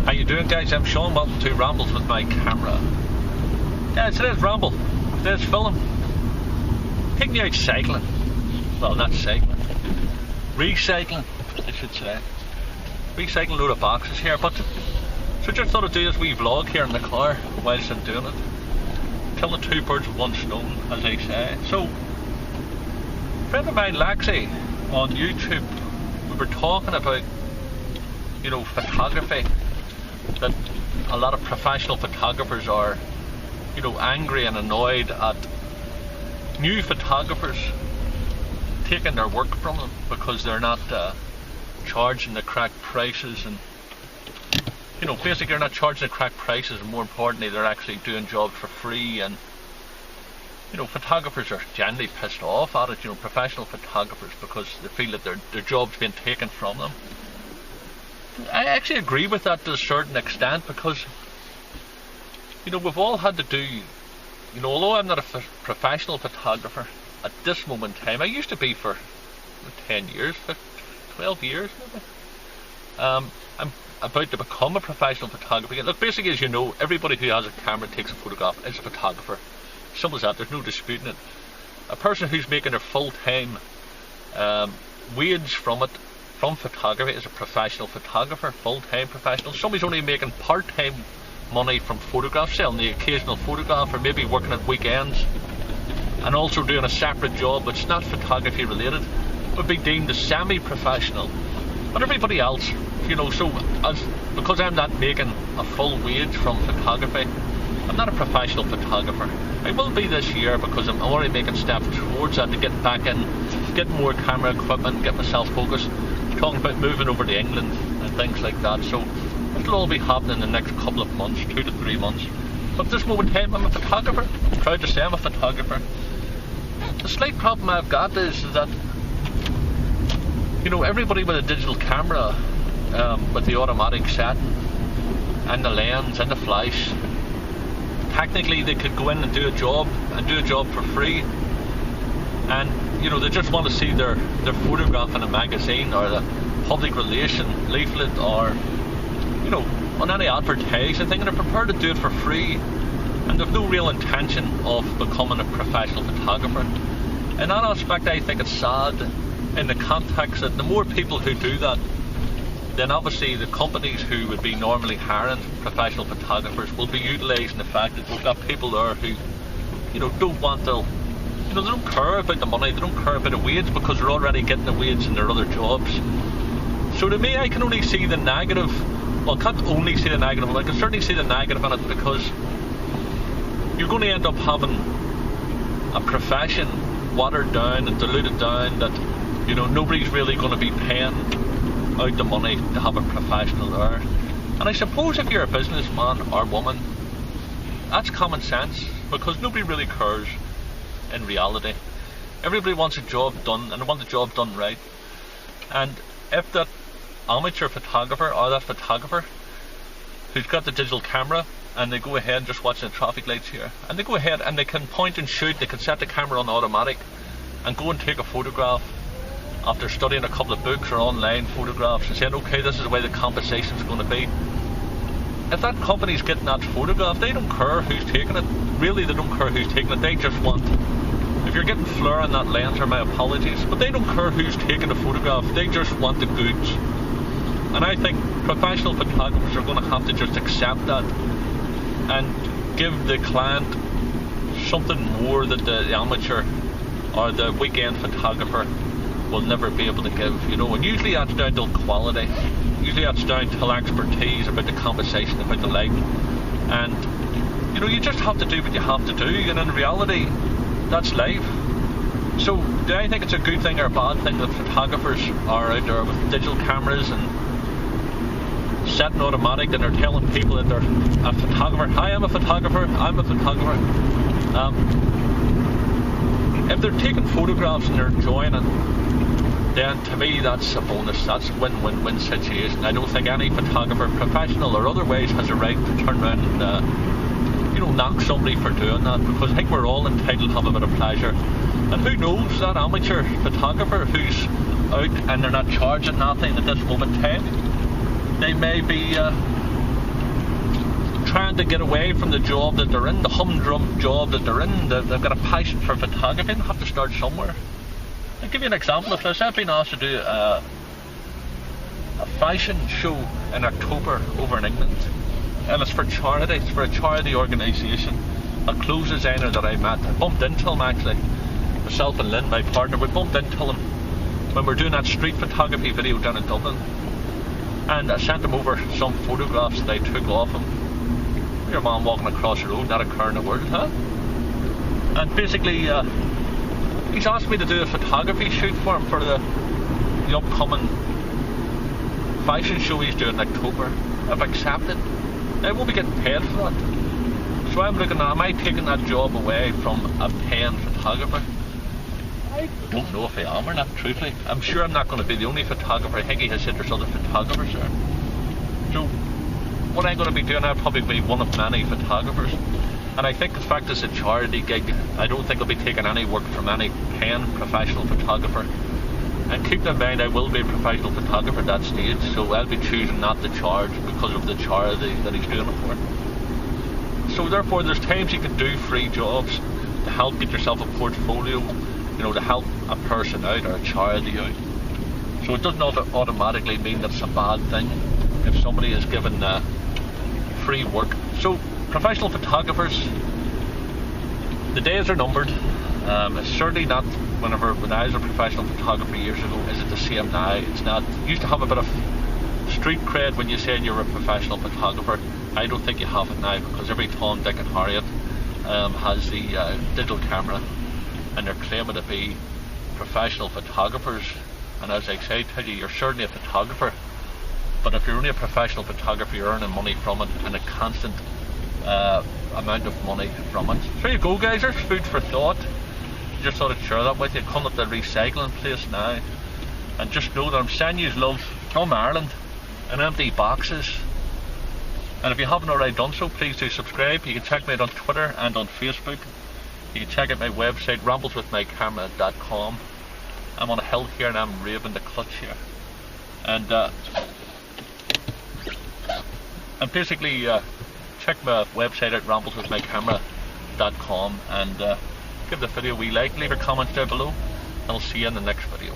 How you doing, guys? I'm Sean. Welcome to Rambles with my camera. Yeah, today's ramble. Today's film. Taking you out cycling. Well, not cycling. Recycling, I should say. Recycling a load of boxes here, but so just thought I'd do this wee vlog here in the car whilst I'm doing it. Killing two birds with one stone, as they say. So, a friend of mine, Laxi, on YouTube, we were talking about, you know, photography. That a lot of professional photographers are, you know, angry and annoyed at new photographers taking their work from them because they're not charging the correct prices, and you know, basically they're not charging the correct prices, and more importantly they're actually doing jobs for free. And you know, photographers are generally pissed off at it, you know, professional photographers, because they feel that their job's being taken from them. I actually agree with that to a certain extent, because you know, we've all had to do, you know, although I'm not a professional photographer at this moment in time, I used to be for 10 years, 12 years maybe. I'm about to become a professional photographer. Look, basically, as you know, everybody who has a camera and takes a photograph is a photographer. Simple as that, there's no disputing it. A person who's making their full-time wage from it, from photography, is a professional photographer, full-time professional. Somebody's only making part-time money from photographs, selling the occasional photograph, or maybe working at weekends and also doing a separate job that's not photography related, would be deemed as semi-professional. But everybody else, you know, so because I'm not making a full wage from photography, I'm not a professional photographer. I will be this year, because I'm already making steps towards that, to get back in, get more camera equipment, get myself focused, talking about moving over to England and things like that. So it'll all be happening in the next couple of months, 2 to 3 months. But at this moment in time, I'm a photographer. I'm proud to say I'm a photographer. The slight problem I've got is that, you know, everybody with a digital camera, with the automatic setting and the lens and the flash, technically they could go in and do a job for free, and you know, they just want to see their photograph in a magazine or the public relation leaflet, or you know, on any advertising thing, and they're prepared to do it for free, and they've no real intention of becoming a professional photographer. In that aspect, I think it's sad, in the context that the more people who do that, then obviously the companies who would be normally hiring professional photographers will be utilising the fact that we've got people there who, you know, don't want to, you know, they don't care about the money, they don't care about the wage, because they're already getting the wage in their other jobs. So to me, I can only see the negative. Well, I can't only see the negative, but I can certainly see the negative in it, because you're going to end up having a profession watered down and diluted down, that, you know, nobody's really going to be paying out the money to have a professional there. And I suppose if you're a businessman or woman, that's common sense, because nobody really cares in reality. Everybody wants a job done, and they want the job done right. And if that amateur photographer, or that photographer who's got the digital camera, and they go ahead, just watching the traffic lights here, and they go ahead and they can point and shoot, they can set the camera on automatic and go and take a photograph after studying a couple of books or online photographs and saying, okay, this is the way the composition's going to be. If that company's getting that photograph, they don't care who's taking it. Really, they don't care who's taking it. They just want, if you're getting flare on that lens, or my apologies, but they don't care who's taking the photograph. They just want the goods. And I think professional photographers are going to have to just accept that and give the client something more that the amateur or the weekend photographer will never be able to give, you know. And usually that's down to quality, usually that's down to expertise about the conversation, about the light, and you know, you just have to do what you have to do, and in reality that's life. So do I think it's a good thing or a bad thing that photographers are out there with digital cameras and setting automatic, and they're telling people that they're a photographer? Hi, I'm a photographer, I'm a photographer. If they're taking photographs and they're enjoying it, then to me that's a bonus. That's a win-win-win situation. I don't think any photographer, professional or otherwise, has a right to turn around and you know, knock somebody for doing that, because I think we're all entitled to have a bit of pleasure. And who knows, that amateur photographer who's out and they're not charging nothing at this moment in time, they may be trying to get away from the job that they're in, the humdrum job that they're in. They've got a passion for photography and have to start somewhere. I'll give you an example of this. I've been asked to do a fashion show in October over in England, and it's for charity. It's for a charity organisation. A clothes designer that I met, I bumped into him actually. Myself and Lynn, my partner, we bumped into him when we were doing that street photography video down in Dublin, and I sent him over some photographs that I took of him. Your man walking across the road, not a car in the world, huh? And basically, he's asked me to do a photography shoot for him for the upcoming fashion show he's doing in October. I've accepted. I won't be getting paid for that. So I'm looking at, am I taking that job away from a paying photographer? I don't know if I am or not, truthfully. I'm sure I'm not going to be the only photographer. I think he has said there's other photographers there. So what I'm going to be doing, I'll probably be one of many photographers. And I think the fact it's a charity gig, I don't think I'll be taking any work from any paying professional photographer. And keep in mind, I will be a professional photographer at that stage, so I'll be choosing not to charge because of the charity that he's doing it for. So therefore, there's times you can do free jobs to help get yourself a portfolio, you know, to help a person out or a charity out. So it doesn't automatically mean that it's a bad thing if somebody is given free work. So professional photographers, the days are numbered. It's certainly not when I was a professional photographer years ago, is it the same now? It's not. You used to have a bit of street cred when you said you're a professional photographer. I don't think you have it now, because every Tom, Dick and Harriet has the digital camera, and they're claiming to be professional photographers. And as I say to you, you're certainly a photographer, but if you're only a professional photographer, you're earning money from it, and a constant amount of money from it. So there you go, guys, there's food for thought. Just thought I'd share that with you. Come up to the recycling place now, and just know that I'm sending you love from Ireland in empty boxes. And if you haven't already done so, please do subscribe. You can check me out on Twitter and on Facebook. You can check out my website, rambleswithmycamera.com. I'm on a hill here and I'm raving the clutch here. And basically check my website at rambleswithmycamera.com and give the video a wee like, leave your comments down below, and I'll see you in the next video.